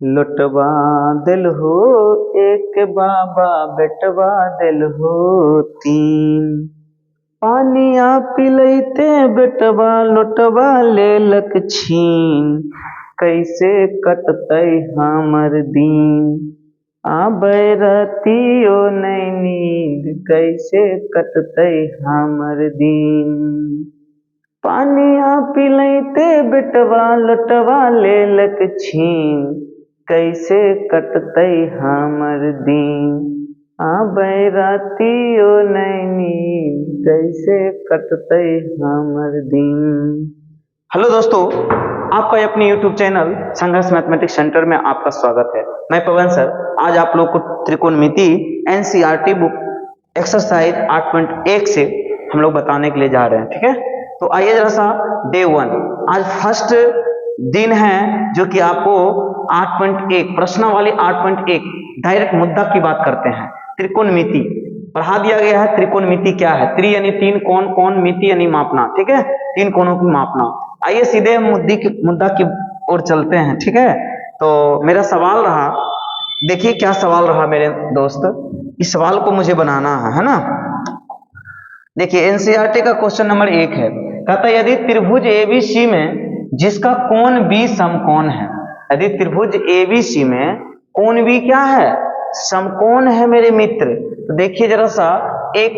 लुटवा दिल हो एक बाबा बेटवा दिल हो तीन। पानिया पिलैते बेटवा लुटवा लेलक छीन। कैसे कटतै हमर दिन आबै रतियो नै नींद। कैसे कटतै हमर दिन। पानिया पिलैते बेटवा लुटवा लेलक छीन। कैसे कटतै हमर दिन आबै रातियो नै नींद। कैसे कटतै हमर दिन। हेलो दोस्तों, आपका अपने YouTube चैनल संघर्ष मैथमेटिक्स सेंटर में आपका स्वागत है। मैं पवन सर आज आप लोग को त्रिकोणमिति NCERT बुक एक्सरसाइज 8.1 से हम लोग बताने के लिए जा रहे हैं। ठीक है, तो आइए जरा सा डे 1 आज फर्स्ट दिन है जो कि आपको 8.1 प्रश्नावली 8.1 डायरेक्ट मुद्दा की बात करते हैं। त्रिकोणमिति पढ़ा दिया गया है। त्रिकोणमिति क्या है? त्रि यानी तीन, कोण कोण, मिति यानी मापना। ठीक है, तीन कोणों की मापना। आइए सीधे मुद्दा की ओर चलते हैं। ठीक है, तो मेरा सवाल रहा, देखिए क्या सवाल रहा मेरे दोस्त। इस सवाल को मुझे बनाना है ना। देखिए NCERT का क्वेश्चन नंबर 1 है। कहता है यदि त्रिभुज ABC में जिसका कोण B समकोण है। यदि त्रिभुज ABC में कोण B क्या है? समकोण है मेरे मित्र। तो देखिए जरा सा एक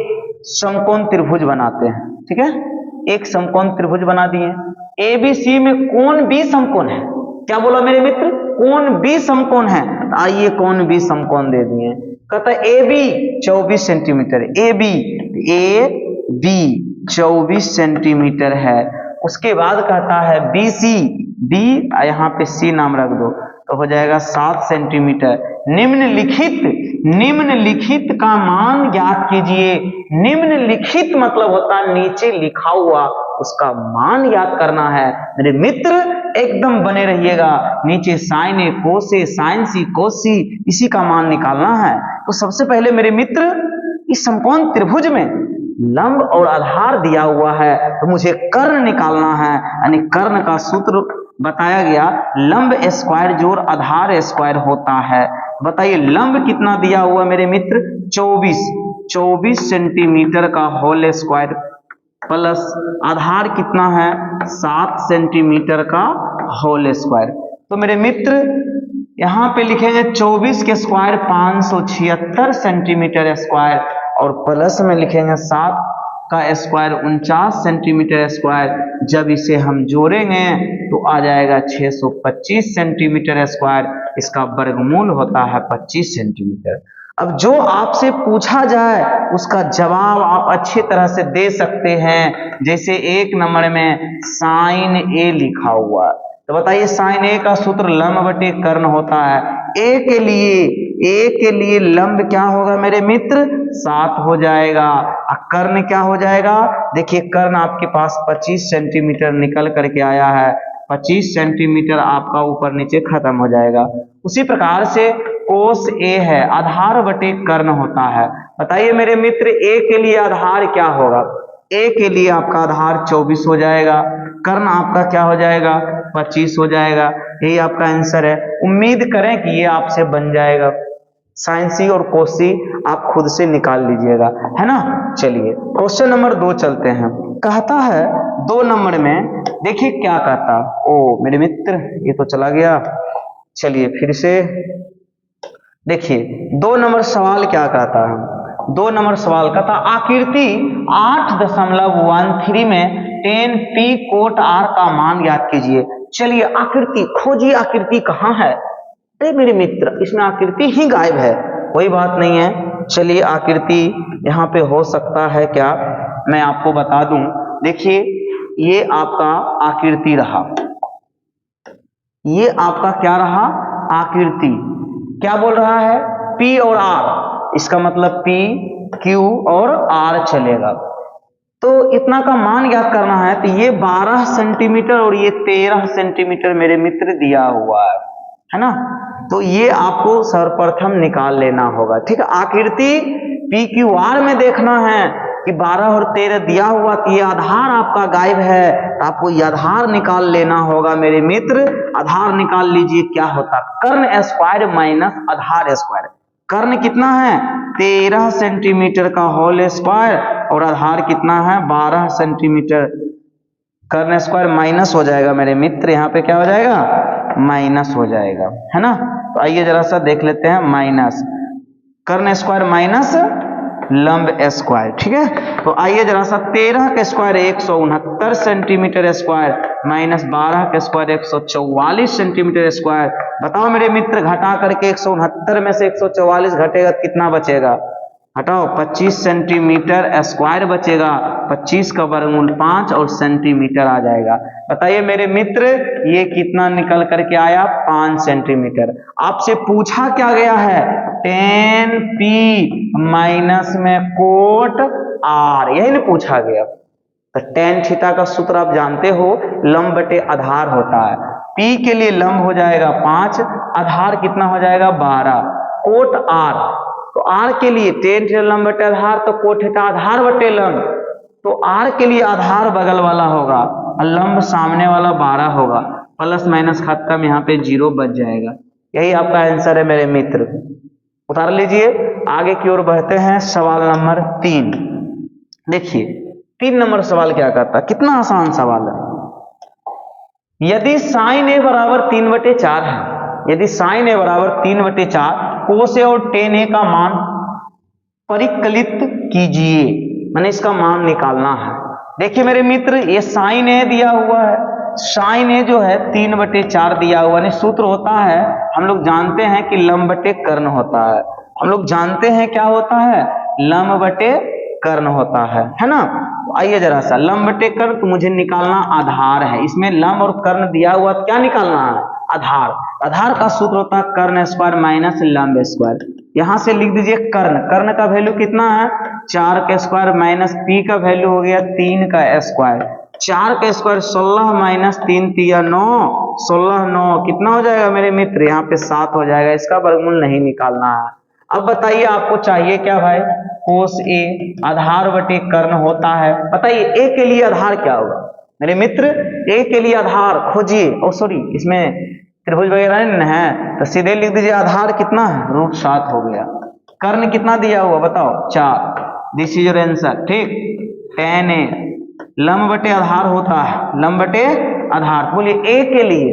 समकोण त्रिभुज बनाते हैं। ठीक है, एक समकोण त्रिभुज बना दिए। ABC में कोण B समकोण है। क्या बोला मेरे मित्र? कोण B समकोण है। तो आइए कोण B समकोण दे दिए। कहता है AB 24 सेंटीमीटर। AB 24 सेंटीमीटर है। उसके बाद कहता है BC, B यहाँ पे C नाम रख दो तो हो जाएगा 7 सेंटीमीटर। निम्नलिखित का मान ज्ञात कीजिए। निम्नलिखित मतलब होता है नीचे लिखा हुआ, उसका मान याद करना है। मेरे मित्र एकदम बने रहिएगा। नीचे साइन ए कोस ए, साइन सी कोस सी, इसी का मान निकालना है। तो सबसे पहले मेरे मित्र इस समकोण त्रिभुज में लंब और आधार दिया हुआ है तो मुझे कर्ण निकालना है। यानी कर्ण का सूत्र बताया गया, लंब स्क्वायर जोड़ आधार स्क्वायर होता है। बताइए लंब कितना दिया हुआ मेरे मित्र? 24 सेंटीमीटर का होल स्क्वायर प्लस आधार कितना है? 7 सेंटीमीटर का होल स्क्वायर। तो मेरे मित्र यहाँ पे लिखेंगे 24 के स्क्वायर 576 सेंटीमीटर स्क्वायर और प्लस में लिखेंगे 7 का स्क्वायर 49 सेंटीमीटर स्क्वायर। जब इसे हम जोड़ेंगे तो आ जाएगा 625 सेंटीमीटर स्क्वायर। इसका वर्गमूल होता है 25 सेंटीमीटर। अब जो आपसे पूछा जाए उसका जवाब आप अच्छी तरह से दे सकते हैं। जैसे 1 नंबर में साइन ए लिखा हुआ, तो बताइए साइन ए का सूत्र लंब बटे कर्ण होता है। ए के लिए लंब क्या होगा मेरे मित्र? 7 हो जाएगा। और कर्ण क्या हो जाएगा? देखिए कर्ण आपके पास 25 सेंटीमीटर निकल करके आया है। 25 सेंटीमीटर आपका ऊपर नीचे खत्म हो जाएगा। उसी प्रकार से कोस ए है, आधार बटे कर्ण होता है। बताइए मेरे मित्र ए के लिए आधार क्या होगा? ए के लिए आपका आधार 24 हो जाएगा, कर्ण आपका क्या हो जाएगा? 25 हो जाएगा। यही आपका आंसर है। उम्मीद करें कि ये आपसे बन जाएगा। साइन सी और कोस सी आप खुद से निकाल लीजिएगा, है ना। चलिए क्वेश्चन नंबर 2 चलते हैं। कहता है 2 नंबर में, देखिए क्या कहता। ओ मेरे मित्र ये तो चला गया। चलिए फिर से देखिए 2 नंबर सवाल क्या कहता है। 2 नंबर सवाल कहता आकृति 8.13 में 10 p कोट r का मान ज्ञात कीजिए। चलिए आकृति खोजिए। आकृति कहाँ है? अरे मेरे मित्र इसमें आकृति ही गायब है। कोई बात नहीं है, चलिए आकृति यहाँ पे हो सकता है क्या, मैं आपको बता दूं। देखिए ये आपका आकृति रहा, ये आपका क्या रहा? आकृति। क्या बोल रहा है? P और R, इसका मतलब P, Q और R चलेगा। तो इतना का मान ज्ञात करना है। तो ये 12 सेंटीमीटर और ये 13 सेंटीमीटर मेरे मित्र दिया हुआ है ना। तो ये आपको सर्वप्रथम निकाल लेना होगा। ठीक है, आकृति PQR में देखना है कि 12 और 13 दिया हुआ कि ये आधार आपका गायब है, तो आपको ये आधार निकाल लेना होगा मेरे मित्र। आधार निकाल लीजिए, क्या होता है कर्ण स्क्वायर माइनस आधार स्क्वायर। कर्ण कितना है 13 सेंटीमीटर का होल स्क्वायर और आधार कितना है 12 सेंटीमीटर। कर्ण स्क्वायर माइनस हो जाएगा मेरे मित्र, यहाँ पे क्या हो जाएगा माइनस हो जाएगा, है ना। तो आइए जरा सा देख लेते हैं, माइनस कर्ण स्क्वायर माइनस लंब स्क्वायर, ठीक है। तो आइए जरा सा 13 के स्क्वायर 169 सेंटीमीटर स्क्वायर माइनस 12 के स्क्वायर 144 सेंटीमीटर स्क्वायर। बताओ मेरे मित्र, घटा करके 169 में से 144 घटेगा कितना बचेगा, हटाओ 25 सेंटीमीटर स्क्वायर बचेगा। 25 का वर्गमूल 5 और सेंटीमीटर आ जाएगा। बताइए मेरे मित्र ये कितना निकल करके आया 5 सेंटीमीटर। आपसे पूछा क्या गया है 10p माइनस में कोट r, यही ना पूछा गया। तो tan थीटा का सूत्र आप जानते हो, लंब बटे आधार होता है। p के लिए लंब हो जाएगा 5, आधार कितना हो जाएगा 12, कोट r। तो r के लिए tan थीटा लंब बटे आधार, तो कोट थीटा आधार बटे लंब। तो r के लिए आधार बगल वाला होगा और लंब सामने वाला 12 होगा, प्लस माइनस खत्म, यहाँ पे 0 बच जाएगा। यही आपका आंसर है मेरे मित्र। उतार लीजिए, आगे की ओर बढ़ते हैं। सवाल नंबर 3 देखिए, 3 नंबर सवाल क्या कहता है, कितना आसान सवाल है। यदि साइन ए बराबर 3/4 है, यदि साइन ए बराबर 3/4, कोस ए और टेन ए का मान परिकलित कीजिए, मैंने इसका मान निकालना है। देखिए मेरे मित्र, ये साइन ए दिया हुआ है, साइन ए जो है 3/4 दिया हुआ है। सूत्र होता है, हम लोग जानते हैं कि लंब बटे कर्ण होता है। हम लोग जानते हैं क्या होता है, लंब बटे कर्ण होता है ना। तो आइए जरा सा, लंब बटे कर्ण तो मुझे निकालना आधार है। इसमें लंब और कर्ण दिया हुआ, क्या निकालना है आधार। आधार का सूत्र होता है कर्ण स्क्वायर माइनस लंब स्क्वायर। यहां से लिख दीजिए कर्ण, कर्ण का वैल्यू कितना है 4 का स्क्वायर माइनस पी का वैल्यू हो गया 3 का स्क्वायर। 4 का स्क्वायर 16 माइनस 3 3 9, 16 9 कितना हो जाएगा मेरे मित्र, यहाँ पे 7 हो जाएगा। इसका वर्गमूल नहीं निकालना है। अब बताइए आपको चाहिए क्या भाई, कोस ए आधार बटे कर्ण होता है। बताइए ए के लिए आधार क्या होगा मेरे मित्र, ए के लिए आधार खोजिए। ओ सॉरी, इसमें त्रिभुज वगैरह नहीं है, तो सीधे लिख दीजिए आधार कितना है √7 हो गया। कर्ण कितना दिया हुआ बताओ 4, दिस इज योर आंसर, ठीक। tan ए लंब बटे आधार होता है, लंब बटे आधार। बोलिए ए के लिए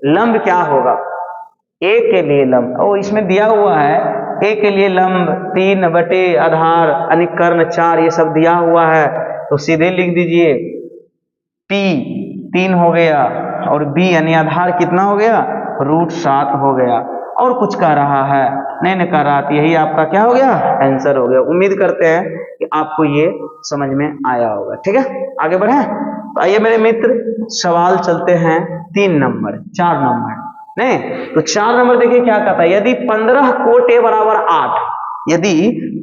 लंब क्या होगा, ए के लिए लंब, ओ इसमें दिया हुआ है ए के लिए लंब 3 बटे आधार यानी कर्ण 4, ये सब दिया हुआ है। तो सीधे लिख दीजिए p 3 हो गया और b यानी आधार कितना हो गया √7 हो गया। और कुछ कह रहा है नहीं कह रहा, तो यही आपका क्या हो गया आंसर हो गया। उम्मीद करते हैं कि आपको ये समझ में आया होगा, ठीक है। आगे बढ़े, तो आइए मेरे मित्र सवाल चलते हैं 4 नंबर नहीं तो 4 नंबर देखिए क्या कहता है। यदि 15 कोट ए बराबर 8, यदि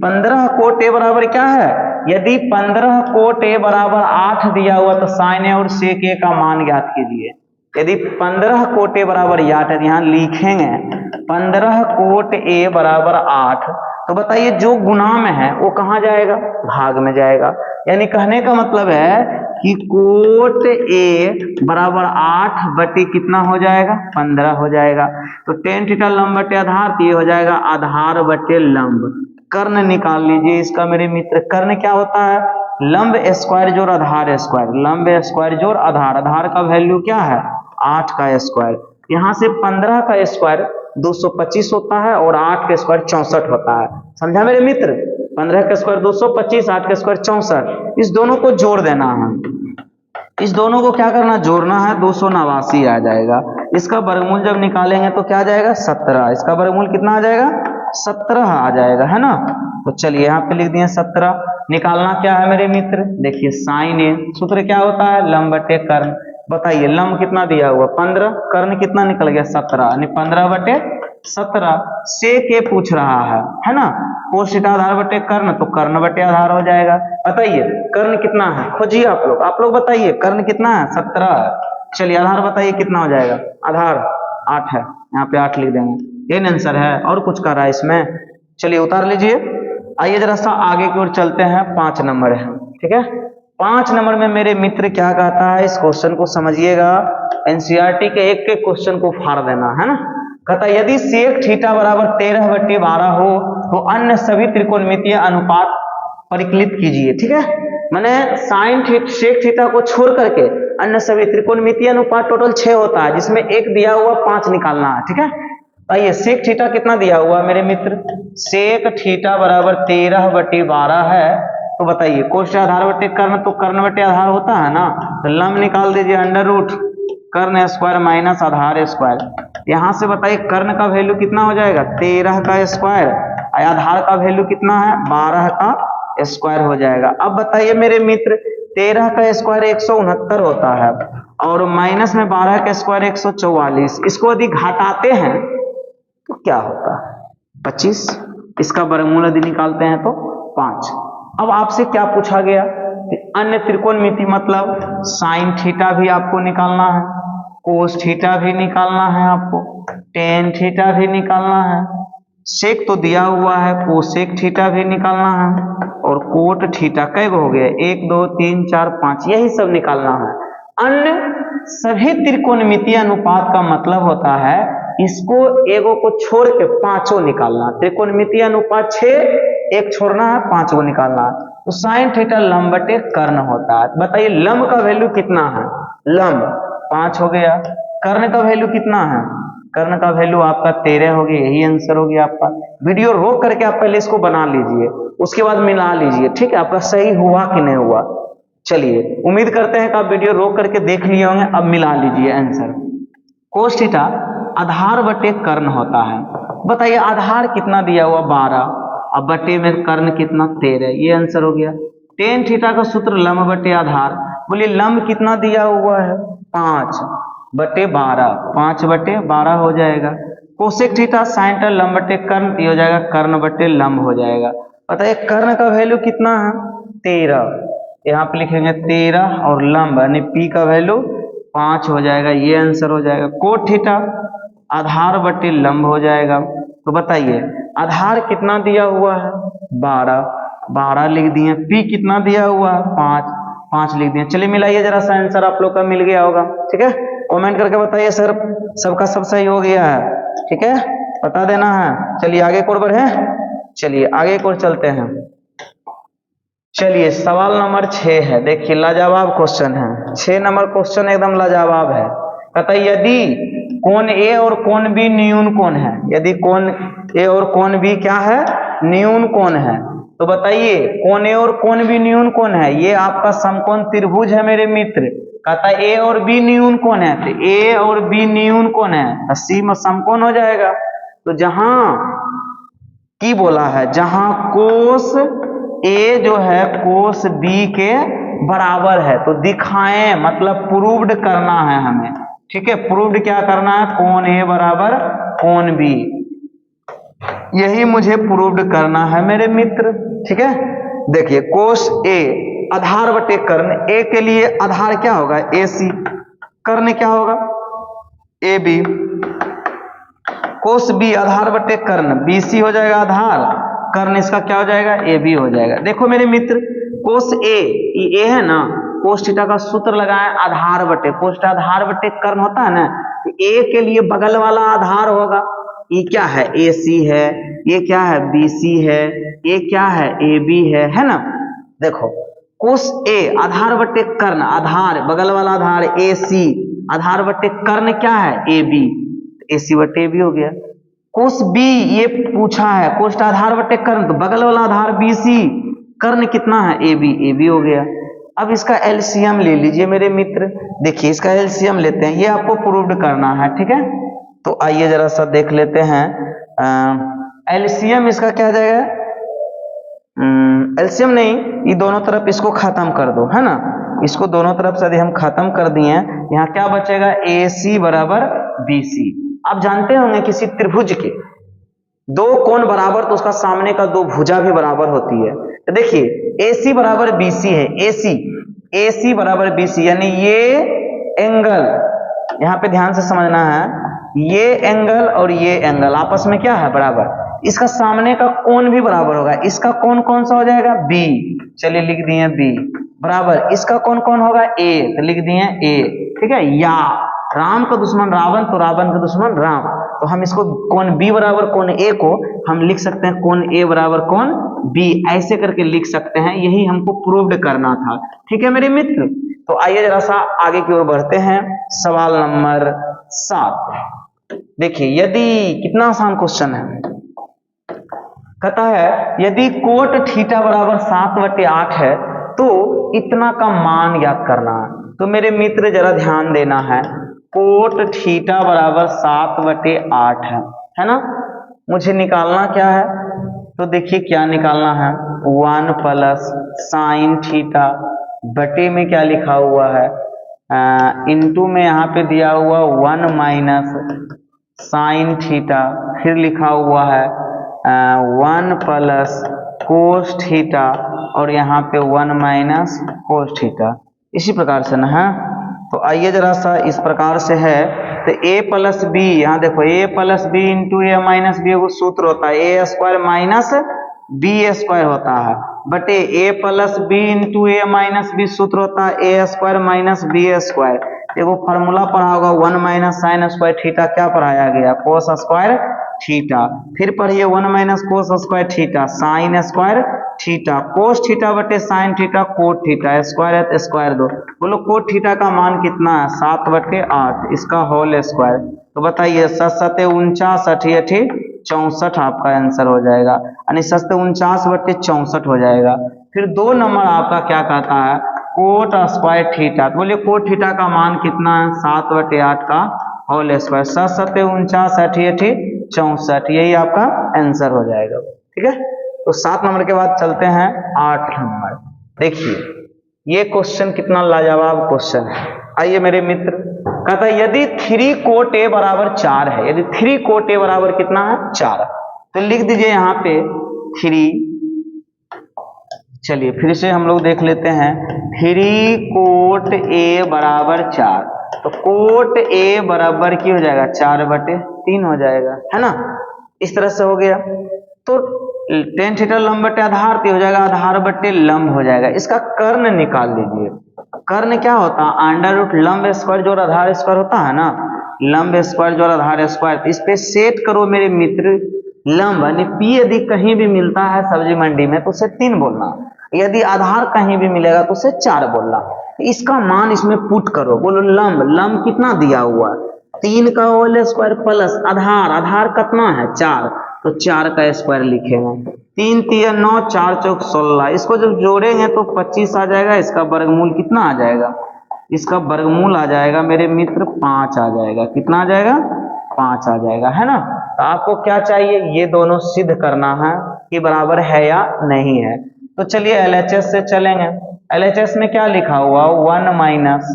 15 कोट ए बराबर क्या है, यदि 15 कोट ए बराबर 8 दिया हुआ तो साइन ए और सेक ए का मान ज्ञात कीजिए। यदि 15 कोट ए बराबर 8 है, यहाँ लिखेंगे 15 कोट ए बराबर 8, तो बताइए जो गुना में है वो कहाँ जाएगा, भाग में जाएगा। यानी कहने का मतलब है कि कोट ए बराबर 8 बटे कितना हो जाएगा 15 हो जाएगा। तो tan थीटा लंब बटे आधार, तो ये हो जाएगा आधार बटे लंब। कर्ण निकाल लीजिए इसका मेरे मित्र। कर्ण क्या होता है, लंब स्क्वायर जोड़ आधार स्क्वायर, लंब स्क्वायर जोड़ आधार। आधार का वैल्यू क्या है 8 का स्क्वायर। यहाँ से 15 का स्क्वायर 225 होता है और 8 का स्क्वायर 64 होता है। समझा मेरे मित्र, 15 का स्क्वायर 225, 8 का स्क्वायर 64। इस दोनों को जोड़ देना है, इस दोनों को क्या करना जोड़ना है, 289 आ जाएगा। इसका वर्गमूल जब निकालेंगे तो क्या आ जाएगा 17। इसका वर्गमूल कितना आ जाएगा 17 आ जाएगा, है ना। तो चलिए यहाँ पे लिख दिए 17। निकालना क्या है मेरे मित्र, देखिए साइन ए, सूत्र क्या होता है लंब बटे कर्ण। बताइए लंब कितना दिया हुआ 15, कर्ण कितना निकल गया 17, यानी 15 बटे 17। सेक ए पूछ रहा है ना। कोस थीटा आधार बटे कर्ण, तो कर्ण बटे आधार हो जाएगा। बताइए कर्ण कितना है, खोजिए आप लोग बताइए कर्ण कितना है 17 है। चलिए आधार बताइए कितना हो जाएगा, आधार 8 है, यहाँ पे 8 लिख देंगे, ये आंसर है। और कुछ कर रहा है इसमें, चलिए उतार लीजिए। आइए जरा सा आगे की ओर चलते हैं, 5 नंबर है। ठीक है। 5 नंबर में मेरे मित्र क्या कहता है, इस क्वेश्चन को समझिएगा, एनसीईआरटी के एक एक क्वेश्चन को फाड़ देना है ना। कहता है यदि सेक थीटा बराबर 13/12 हो तो अन्य सभी त्रिकोणमितीय अनुपात परिकलित कीजिए। ठीक है, मैंने सेक थीटा को छोड़ करके अन्य सभी त्रिकोणमितीय अनुपात टोटल 6 होता है, जिसमें एक दिया हुआ 5 निकालना है। ठीक है, आइए सेक थीटा कितना दिया हुआ मेरे मित्र, सेक थीटा बराबर 13/12 है। तो बताइए कोष्ठ आधार बटे कर्ण, तो कर्ण बटे आधार होता है ना, तो लंब निकाल दीजिए, अंडर रूट कर्ण स्क्वायर माइनस आधार स्क्वायर। यहां से बताइए कर्ण का वैल्यू कितना हो जाएगा, 13 का स्क्वायर, आधार का वैल्यू कितना है, 12 का स्क्वायर हो जाएगा। अब बताइए मेरे मित्र 13 का स्क्वायर 169 होता है और माइनस में 12 का स्क्वायर 144, इसको यदि घटाते हैं तो क्या होता है, 25। इसका वर्गमूल यदि निकालते हैं तो 5। अब आपसे क्या पूछा गया, अन्य त्रिकोणमिति मतलब साइन थीटा भी आपको निकालना है, कोस थीटा भी निकालना है, आपको टेन थीटा भी निकालना है, सेक तो दिया हुआ है, कोसेक थीटा भी निकालना है और कोट थीटा कै हो गए, 1 2 3 4 5, यही सब निकालना है। अन्य सभी त्रिकोणमितीय अनुपात का मतलब होता है इसको एगो को छोड़ के पांचों निकालना। त्रिकोणमितीय अनुपात 6, एक छोड़ना है, 5 को निकालना है। तो साइन थीटा लंब बटे कर्ण होता है। बताइए लंब का वैल्यू कितना है, लंब 5 हो गया, कर्ण का वैल्यू कितना है, कर्ण का वैल्यू आपका 13 हो गया, यही आंसर हो गया आपका। वीडियो रोक करके आप पहले इसको बना लीजिए, उसके बाद मिला लीजिए, ठीक है, आपका सही हुआ कि नहीं हुआ। चलिए उम्मीद करते हैं कि आप वीडियो रोक करके देख लिए होंगे, अब मिला लीजिए आंसर। कोस थीटा आधार बटे कर्ण होता है। बताइए आधार कितना दिया हुआ 12, अब बटे में कर्ण कितना 13, ये आंसर हो गया। टेन थीटा का सूत्र लंब बटे आधार, बोलिए लंब कितना दिया हुआ है 5 बटे 12, 5 बटे 12 हो जाएगा। कोसेक थीटा साइन थीटा लंब बटे कर्ण, ये हो जाएगा कर्ण बटे लंब हो जाएगा। बताइए कर्ण का वैल्यू कितना है 13, यहाँ पे लिखेंगे 13 और लंब यानी पी का वैल्यू 5 हो जाएगा, ये आंसर हो जाएगा। कोट थीटा आधार बटे लंब हो जाएगा। तो बताइए आधार कितना दिया हुआ है 12, 12 लिख दिए, पी कितना दिया हुआ है 5, 5 लिख दिए। चलिए मिलाइए जरा सा, आंसर आप लोग का मिल गया होगा। ठीक है, कमेंट करके बताइए सर सबका सब सही हो गया है, ठीक है, बता देना है। चलिए आगे की ओर बढ़े, चलिए आगे की ओर चलते हैं। चलिए सवाल नंबर 6 है, देखिए लाजवाब क्वेश्चन है, 6 नंबर क्वेश्चन एकदम लाजवाब है। कहता है यदि कोण ए और कोण बी न्यून कोण है, यदि कोण ए और कोण बी क्या है, न्यून कोण है, तो बताइए कोण ए और कोण बी न्यून कोण है, ये आपका समकोण त्रिभुज है मेरे मित्र। कहता है ए और बी न्यून कोण है, तो ए और बी न्यून कोण है, तो सी में समकोण हो जाएगा। तो जहां की बोला है, जहां कोस ए जो है कोस बी के बराबर है, तो दिखाएं मतलब प्रूव्ड करना है हमें, ठीक है, प्रूव्ड क्या करना है, कोण ए बराबर कोण बी, यही मुझे प्रूव्ड करना है मेरे मित्र। ठीक है, देखिए कोस ए आधार बटे कर्ण, ए के लिए आधार क्या होगा ए सी, कर्ण क्या होगा ए बी, कोस बी आधार बटे कर्ण बी सी हो जाएगा आधार, कर्ण इसका क्या हो जाएगा ए बी हो जाएगा। देखो मेरे मित्र कोस ए है ना, कोस थीटा का सूत्र लगाए आधार बटे, कोस आधार बटे कर्ण होता है ना, तो ए के लिए बगल वाला आधार होगा, ये क्या है ए सी है, ये क्या है बी सी है, ये क्या है ए बी है ना। देखो कोस ए आधार बटे कर्ण, आधार बगल वाला आधार ए सी, आधार बटे कर्ण क्या है ए बी, ए सी बटे ए बी हो गया। कोस बी ये पूछा है, कोष्ठ आधार बटे कर्ण, तो बगल वाला आधार बी सी, कर्ण कितना है ए बी हो गया। अब इसका एलसीएम ले लीजिए मेरे मित्र, देखिए इसका एलसीएम लेते हैं, ये आपको प्रूव्ड करना है। ठीक है, तो आइए जरा सा देख लेते हैं एलसीएम इसका क्या जाएगा, एलसीएम नहीं, ये दोनों तरफ इसको खत्म कर दो, है ना, इसको दोनों तरफ से यदि हम खत्म कर दिए, यहाँ क्या बचेगा ए सी बराबर बी सी। आप जानते होंगे किसी त्रिभुज के दो कोण बराबर तो उसका सामने का दो भुजा भी बराबर होती है। तो देखिए AC बराबर BC है, AC बराबर BC, यानी ये एंगल, यहाँ पे ध्यान से समझना है, ये एंगल और ये एंगल आपस में क्या है बराबर, इसका सामने का कोण भी बराबर होगा। इसका कोण कौन सा हो जाएगा? बी। चलिए लिख दिए बी बराबर। इसका कौन कौन होगा? ए, तो लिख दिए ए। ठीक है। या राम का दुश्मन रावण, तो रावण का दुश्मन राम, तो हम इसको कोण बी बराबर कोण ए को हम लिख सकते हैं कोण ए बराबर कोण बी, ऐसे करके लिख सकते हैं। यही हमको प्रूव्ड करना था। ठीक है मेरे मित्र। तो आइए जरा सा आगे की ओर बढ़ते हैं। सवाल नंबर 7 देखिए, यदि कितना आसान क्वेश्चन है। कहता है यदि कोट थीटा बराबर 7/8 है तो इतना का मान ज्ञात करना है। तो मेरे मित्र जरा ध्यान देना है, कोट थीटा बराबर 7/8 है ना। मुझे निकालना क्या है? तो देखिए क्या निकालना है, 1 प्लस साइन थीटा बटे में क्या लिखा हुआ है, इनटू में यहाँ पे दिया हुआ 1 माइनस साइन थीटा, फिर लिखा हुआ है 1 प्लस कोस थीटा और यहाँ पे 1 माइनस कोस थीटा। इसी प्रकार से ना है। तो आइए जरा सा इस प्रकार से है, तो a प्लस बी, यहाँ देखो a plus B into A minus B वो सूत्र होता है A square minus B square होता है, बटे a plus B into A minus B सूत्र होता है A square minus B square. देखो फॉर्मूला पढ़ा होगा 1 माइनस साइन स्क्वायर थीटा, क्या पढ़ाया गया? Cos square theta. फिर पढ़िए 1 minus cos square theta sine square theta, cos theta बटे sine theta cot theta, square है तो स्क्वायर दो। बोलो कोट थीटा का मान कितना है? 7/8, इसका होल स्क्वायर। तो बताइए 7 49 88 64 आपका आंसर हो जाएगा, यानी 7 49/64 हो जाएगा। फिर 2 नंबर आपका क्या कहता है? Coat square theta. तो बोलिए कोट थीटा का मान कितना है? 7/8 का होल स्क्वायर, 7 49 88 64, यही आपका आंसर हो जाएगा। ठीक है। तो 7 नंबर के बाद चलते हैं 8 नंबर। देखिए ये क्वेश्चन कितना लाजवाब क्वेश्चन है। आइए मेरे मित्र, कहता है यदि 3 कोट ए बराबर 4 है, यदि 3 कोट ए बराबर कितना है? 4, तो लिख दीजिए यहाँ पे 3। चलिए फिर से हम लोग देख लेते हैं, 3 कोट ए बराबर 4, तो कोट ए बराबर की हो जाएगा 4/3 हो जाएगा, है ना। इस तरह से हो गया। तो टेन थीटा लंब बटे आधार हो जाएगा, आधार बटे लंब हो जाएगा। इसका कर्ण निकाल लीजिए। कर्ण क्या होता है? अंडर रूट लंब स्क्वायर जोड़ आधार स्क्वायर होता है ना, लंब स्क्वायर जोड़ आधार स्क्वायर। तो इस पे सेट करो मेरे मित्र लंब, यानी पी यदि कहीं भी मिलता है सब्जी मंडी में तो उसे 3 बोलना, यदि आधार कहीं भी मिलेगा तो उसे 4 बोलना। इसका मान इसमें पुट करो। बोलो लंब, लंब कितना दिया हुआ है? 3 का होल स्क्वायर प्लस आधार, आधार कितना है? 4, तो 4 का स्क्वायर लिखेंगे। 3 3 9 4 चौक 16, इसको जब जोड़ेंगे तो 25 आ जाएगा। इसका वर्गमूल कितना आ जाएगा? इसका वर्गमूल आ जाएगा मेरे मित्र 5 आ जाएगा। कितना आ जाएगा? 5 आ जाएगा, है ना। तो आपको क्या चाहिए? ये दोनों सिद्ध करना है कि बराबर है या नहीं है। तो चलिए LHS से चलेंगे। LHS में क्या लिखा हुआ? 1 माइनस,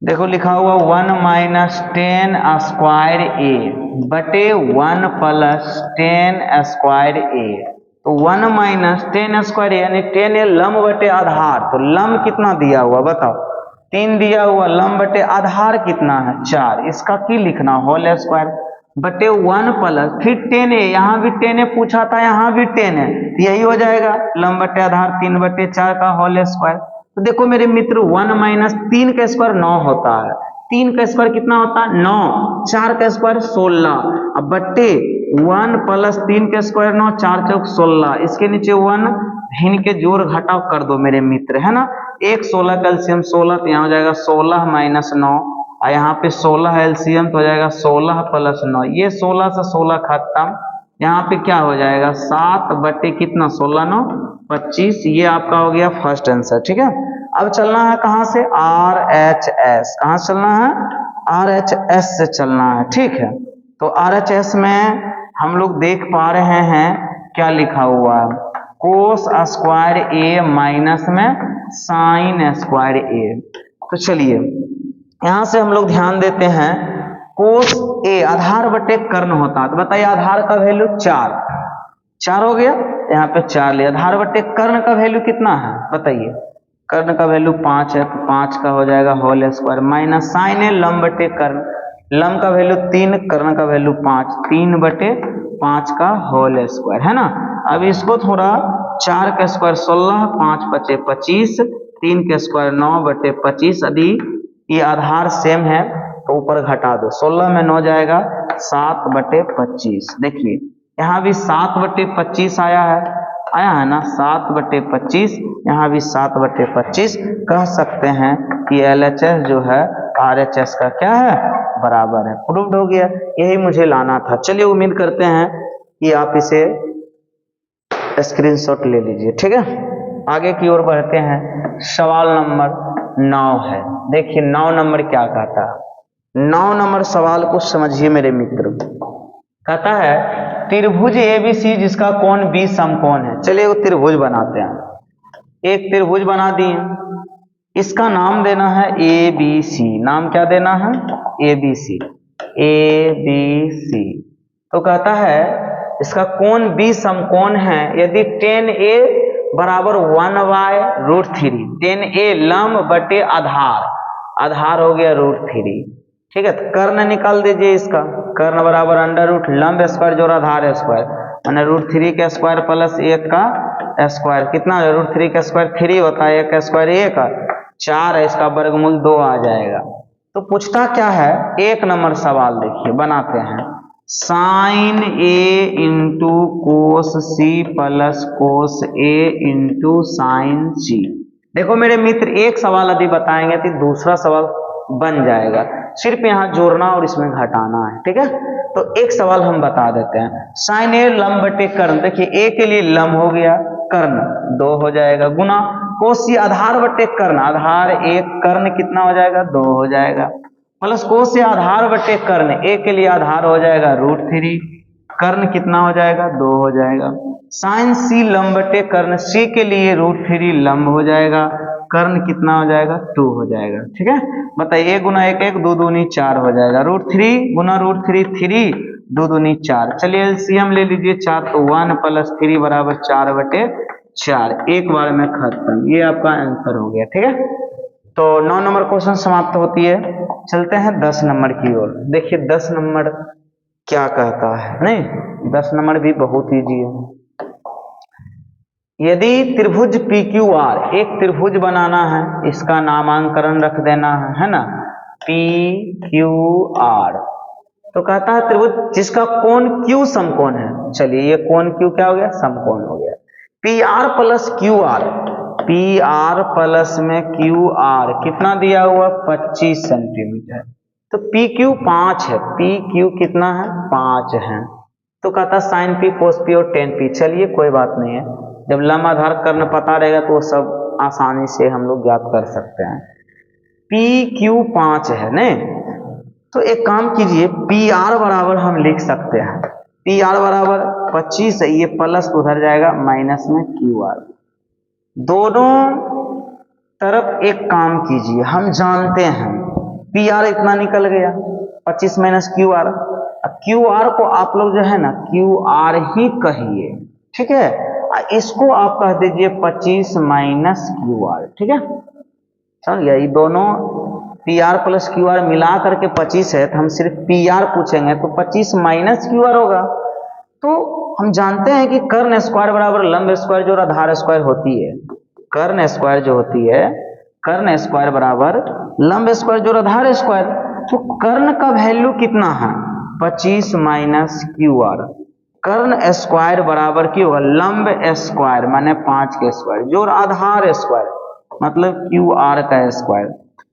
देखो लिखा हुआ 1 माइनस 10 स्क्वायर ए बटे 1 प्लस 10 स्क्वायर ए। तो 1 माइनस 10 स्क्वायर यानी 10 ए लंब बटे आधार। तो लंब कितना दिया हुआ बताओ? 3 दिया हुआ, लंब बटे आधार कितना है? 4, इसका की लिखना? होल स्क्वायर बटे 1 प्लस फिर 10 ए, यहाँ भी 10 ए पूछा था, यहाँ भी 10 है, यही हो जाएगा लंब बटे आधार 3/4 का होल स्क्वायर। तो देखो मेरे मित्र 1 माइनस 3 का स्क्वायर 9 होता है, 3 का स्क्वायर कितना होता है? 9, 4 का स्क्वायर 16, अब बट्टे 1 प्लस 3 का स्क्वायर 9, 4 चौक 16, इसके नीचे 1, इनके जोड़ घटाव कर दो मेरे मित्र, है ना। 1 16 का एलसीएम 16, तो यहाँ हो जाएगा 16 माइनस 9, और यहाँ पे 16 एलसीएम तो हो जाएगा 16 प्लस 9, ये 16 से 16 खत्म, यहाँ पे क्या हो जाएगा 7 बटे कितना 16 9 25, ये आपका हो गया फर्स्ट आंसर। ठीक है। अब चलना है कहाँ से? RHS। कहाँ चलना है? RHS से चलना है। ठीक है। तो RHS में हम लोग देख पा रहे हैं क्या लिखा हुआ है? कोस स्क्वायर ए माइनस में साइन स्क्वायर ए। तो चलिए यहाँ से हम लोग ध्यान देते हैं, कोस ए आधार बटे कर्ण होता है। तो बताइए आधार का वैल्यू 4 हो गया, यहाँ पे 4 लिया। आधार बटे कर्ण का वैल्यू कितना है बताइए? कर्ण का वैल्यू 5 है, तो 5 का हो जाएगा होल स्क्वायर माइनस साइन ए लंब बटे कर्ण, लम का वैल्यू 3, कर्ण का वैल्यू 5, 3/5 का होल स्क्वायर है ना। अब इसको थोड़ा 4 का स्क्वायर 16, 5 × 25, 3 का स्क्वायर 9/25। यदि ये आधार सेम है तो ऊपर घटा दो, 16 में 9 जाएगा 7/25। देखिए यहाँ भी 7/25 आया है ना, 7/25, यहाँ भी 7/25। कह सकते हैं कि LHS जो है RHS का क्या है, बराबर है। प्रूव्ड हो गया, यही मुझे लाना था। चलिए उम्मीद करते हैं कि आप इसे स्क्रीनशॉट ले लीजिए, ठीक है। आगे की ओर बढ़ते हैं। सवाल नंबर 9 है। देखिए 9 नंबर क्या कहता है। 9 नंबर सवाल को समझिए मेरे मित्र। कहता है त्रिभुज ABC जिसका कोण B समकोण है। चलिए वो त्रिभुज बनाते हैं। एक त्रिभुज बना दिए, इसका नाम देना है ABC। नाम क्या देना है, ABC। ABC तो कहता है इसका कोण B समकोण है यदि tan A बराबर 1/√3। tan A लंब बटे आधार, आधार हो गया √3, ठीक है। तो कर्ण निकाल दीजिए इसका, कर्ण बराबर अंडर रूट लंब स्क्वायर जोड़ आधार स्क्वायर, माने √3 का स्क्वायर प्लस 1 का स्क्वायर। कितना है, √3 का स्क्वायर 3 होता है, 1 का स्क्वायर 1 4 है, इसका वर्गमूल 2 आ जाएगा। तो पूछता क्या है, 1 नंबर सवाल देखिए बनाते हैं। Sine A into cos C plus cos A into sine C। देखो मेरे मित्र एक सवाल यदि बताएंगे तो दूसरा सवाल बन जाएगा, सिर्फ यहाँ जोड़ना और इसमें घटाना है, ठीक है। तो एक सवाल हम बता देते हैं। साइन A लंब बटे कर्ण, देखिए A के लिए लंब हो गया, कर्ण 2 हो जाएगा, गुना कोस C आधार बटे कर्ण, आधार 1, कर्ण कितना हो जाएगा 2 हो जाएगा, प्लस कोस C आधार बटे कर्ण, A के लिए आधार हो जाएगा √3, कर्ण कितना हो जाएगा 2 हो जाएगा। साइन C लंब बटे कर्ण, C के लिए √3 लंब हो जाएगा, कर्ण कितना हो जाएगा 2 हो जाएगा, ठीक है। बताइए 1 × 1 1, 2 दूनी 4 हो जाएगा, √3 गुना √3 3, 2 दूनी 4। चलिए एलसीएम ले लीजिए 4, तो 1 + 3 बराबर 4/4, एक बार में खत्म। ये आपका आंसर हो गया, ठीक है। तो 9 नंबर क्वेश्चन समाप्त होती है। चलते हैं 10 नंबर की ओर। देखिए 10 नंबर क्या कहता है, नहीं 10 नंबर भी बहुत ईजी है। यदि त्रिभुज PQR, एक त्रिभुज बनाना है, इसका नामांकन रख देना है ना, PQR। तो कहता है त्रिभुज जिसका कोण Q समकोण है। चलिए ये कोण Q क्या हो गया, समकोण हो गया। PR plus QR, PR plus में QR कितना दिया हुआ 25 सेंटीमीटर। तो PQ 5 है, PQ कितना है 5 है। तो कहता साइन P कोस P और tan P। चलिए कोई बात नहीं है, जब लंब आधार कर्ण पता रहेगा तो वो सब आसानी से हम लोग ज्ञात कर सकते हैं। PQ 5 है नहीं, तो एक काम कीजिए PR बराबर हम लिख सकते हैं, PR बराबर 25 है, ये प्लस उधर जाएगा माइनस में QR। दोनों तरफ एक काम कीजिए, हम जानते हैं PR इतना निकल गया 25 माइनस QR। QR को आप लोग जो है ना QR ही कहिए, ठीक है। इसको आप कह दीजिए 25 माइनस QR, ठीक है। समझ गया, ये दोनों PR प्लस QR मिला करके 25 है, तो हम सिर्फ PR पूछेंगे तो 25 माइनस QR होगा। तो हम जानते हैं कि कर्ण स्क्वायर बराबर लंब स्क्वायर जोड़ आधार स्क्वायर होती है। कर्ण स्क्वायर जो होती है, कर्ण स्क्वायर बराबर लंब स्क्वायर जोड़ आधार स्क्वायर। तो कर्ण का वैल्यू कितना है 25 माइनस QR। कर्ण स्क्वायर बराबर क्या होगा, लंब स्क्वायर माने 5 के स्क्वायर जोड़ आधार स्क्वायर मतलब QR का स्क्वायर।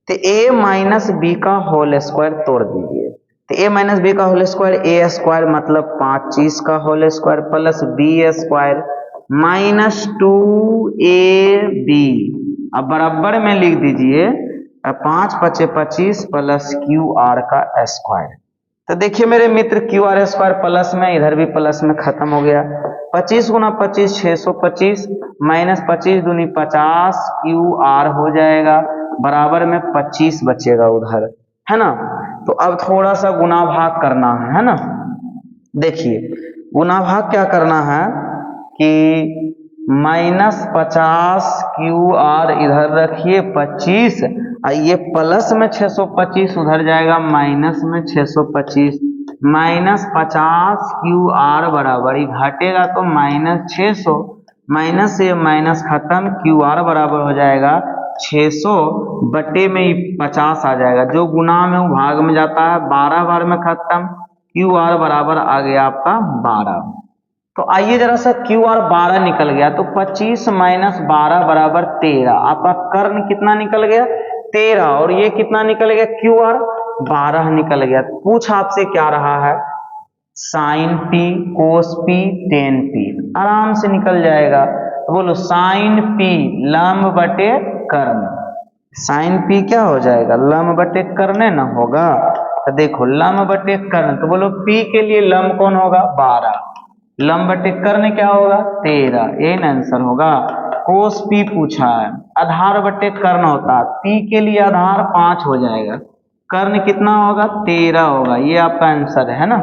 तो A माइनस B का होल स्क्वायर तोड़ दीजिए, तो A माइनस B का होल स्क्वायर A स्क्वायर मतलब 25 का whole square plus B square minus 2AB। अब बराबर में लिख दीजिए 5 × 5 = 25 प्लस QR का स्क्वायर। तो देखिए मेरे मित्र QR स्क्वायर प्लस में, इधर भी प्लस में खत्म हो गया। 25 × 25 625 माइनस 25 दूनी 50 QR हो जाएगा, बराबर में 25 बचेगा उधर, है ना। तो अब थोड़ा सा गुना भाग करना है ना। देखिए गुना भाग क्या करना है कि -50 QR इधर रखिए 25 ये प्लस में 625 उधर जाएगा माइनस में 625, माइनस 50 क्यू आर बराबर, ये घटेगा तो माइनस 600, माइनस से माइनस खत्म, क्यू आर बराबर हो जाएगा 600 बटे में 50 आ जाएगा, जो गुना में वो भाग में जाता है, 12 बार में खत्म, क्यू आर बराबर आ गया आपका 12। तो आइए जरा सा क्यू आर 12 निकल गया, तो 25 माइनस 12 बराबर 13, आपका कर्ण कितना निकल गया 13, और ये कितना निकल गया क्यू आर 12 निकल गया। पूछ आपसे क्या रहा है, sign P cos P ten P, आराम से निकल जाएगा। तो बोलो साइन पी लंब बटे कर्ण, साइन पी क्या हो जाएगा लंब बटे कर्ण ना होगा। तो देखो लंब बटे कर्ण, तो बोलो पी के लिए लंब कौन होगा 12, लंब बटे कर्ण क्या होगा 13, ये आंसर होगा। कोस पी पूछा है, आधार बटे कर्ण होता है, पी के लिए आधार 5 हो जाएगा, कर्ण कितना होगा 13 होगा, ये आपका आंसर है ना।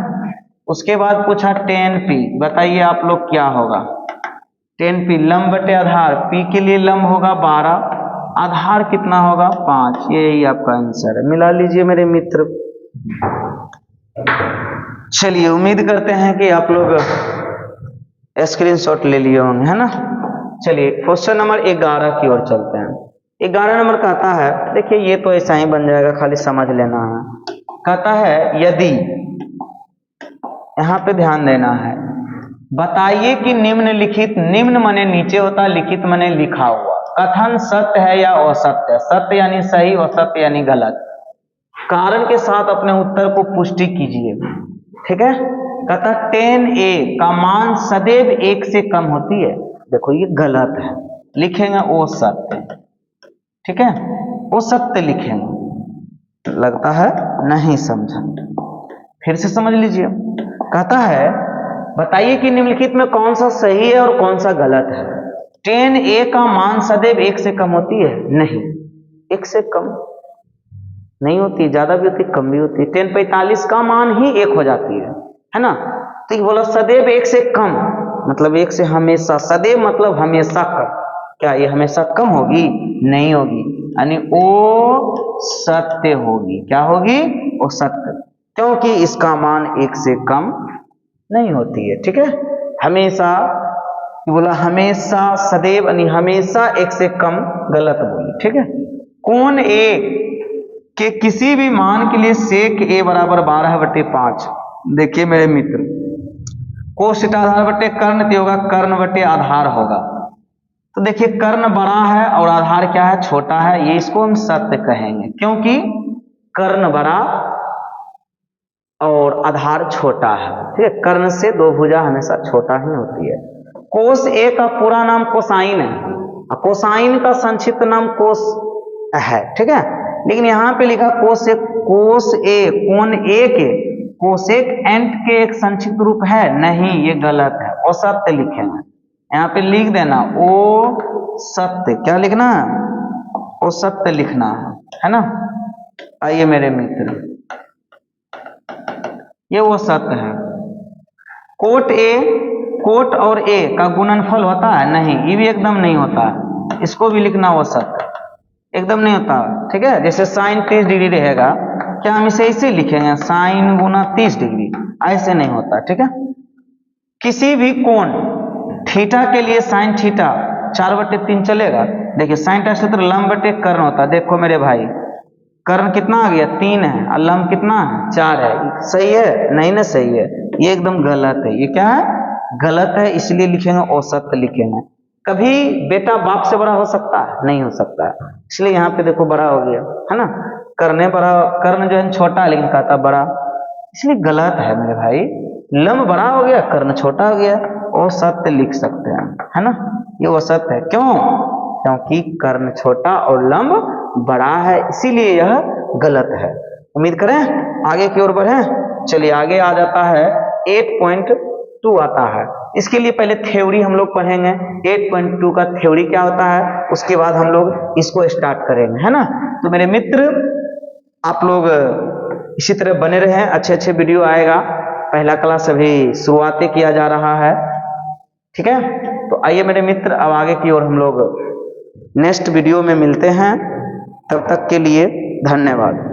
उसके बाद पूछा टेन पी, बताइए आप लोग क्या होगा, टेन पी लंब बटे आधार, पी के लिए लंब होगा 12, आधार कितना होगा 5, यही आपका आंसर है। मिला लीजिए मेरे मित्र। चलिए उम्मीद करते हैं कि आप लोग स्क्रीनशॉट ले लिए होंगे, है ना। चलिए क्वेश्चन नंबर 11 की ओर चलते हैं। 11 नंबर कहता है, देखिए ये तो ऐसा ही बन जाएगा, खाली समझ लेना है। कहता है यदि, यहाँ पे ध्यान देना है, बताइए कि निम्नलिखित, निम्न माने नीचे होता है, लिखित माने लिखा हुआ, कथन सत्य है या असत्य, सत्य यानी सही, असत्य यानी गलत। कारण के साथ अपने उत्तर को पुष्टि कीजिए, ठीक है। कहता 10a का मान सदैव 1 से कम होती है, देखो ये गलत है, लिखेंगे वो सत्य, ठीक है, वो सत्य लिखेंगे। लगता है नहीं समझा, फिर से समझ लीजिए। कहता है बताइए कि निम्नलिखित में कौन सा सही है और कौन सा गलत है। 10a का मान सदैव 1 से कम होती है, नहीं, 1 से कम नहीं होती, ज्यादा भी होती कम भी होती है। 1045 का मान ही 1 हो जाती है ना। तो ये बोला सदैव 1 से कम, मतलब 1 से हमेशा, सदैव मतलब हमेशा कम, क्या ये हमेशा कम होगी, नहीं होगी, यानी वो सत्य होगी, क्या होगी वो सत्य, क्योंकि इसका मान 1 से कम नहीं होती है, ठीक है। हमेशा बोला, हमेशा सदैव यानी हमेशा 1 से कम, गलत बोली, ठीक है। कोण ए के किसी भी मान के लिए सेक ए बराबर 12/5, देखिए मेरे मित्र, कोस थीटा आधार बटे कर्ण होगा, कर्ण बटे आधार होगा। तो देखिए कर्ण बड़ा है और आधार क्या है छोटा है, ये इसको हम सत्य कहेंगे, क्योंकि कर्ण बड़ा और आधार छोटा है, ठीक है। कर्ण से दो भुजा हमेशा छोटा ही होती है। कोस ए का पूरा नाम कोसाइन है, कोसाइन का संक्षिप्त नाम कोस है, ठीक है, लेकिन यहाँ पे लिखा कोस ए, कोण ए के कोसेक एंट के एक संक्षिप्त रूप है, नहीं, ये गलत है, वो सत्य लिखेंगे। यहाँ पे लिख देना ओ सत्य, क्या लिखना है ओ सत्य लिखना है ना। आइए मेरे मित्र, ये वो सत्य है। कोट ए, कोट और ए का गुणनफल होता है, नहीं, ये भी एकदम नहीं होता है, इसको भी लिखना वो सत्य, एकदम नहीं होता, ठीक है। जैसे साइन 30 डिग्री रहेगा, क्या हम इसे ऐसे लिखेंगे साइन गुना 30 डिग्री, ऐसे नहीं होता, ठीक है। किसी भी कोण थीटा के लिए साइन थीटा 4/3 चलेगा। देखिए साइन का सूत्र लंब बटे कर्ण होता है, देखो मेरे भाई कर्ण कितना आ गया 3 है और लंब कितना है 4 है, सही है नहीं ना, सही है, ये एकदम गलत है, ये क्या है गलत है, इसलिए लिखेंगे औसत लिखेंगे। कभी बेटा बाप से बड़ा हो सकता है, नहीं हो सकता है, इसलिए यहाँ पे देखो बड़ा हो गया, है ना। कर्ण बड़ा, कर्ण जो है छोटा है लेकिन कहता बड़ा, इसलिए गलत है मेरे भाई, लंब बड़ा हो गया कर्ण छोटा हो गया, औसत लिख सकते हैं, है ना, ये औसत है। क्यों? क्योंकि कर्ण छोटा और लंब बड़ा है, इसीलिए यह गलत है। उम्मीद करें आगे की ओर बढ़े। चलिए आगे आ जाता है 8.2 आता है, इसके लिए पहले थ्योरी हम लोग पढ़ेंगे, 8.2 का थ्योरी क्या होता है, उसके बाद हम लोग इसको स्टार्ट करेंगे, है ना। तो मेरे मित्र आप लोग इसी तरह बने रहे, अच्छे अच्छे वीडियो आएगा, पहला क्लास अभी शुरुआत किया जा रहा है, ठीक है। तो आइए मेरे मित्र अब आगे की ओर हम लोग नेक्स्ट वीडियो में मिलते हैं, तब तक के लिए धन्यवाद।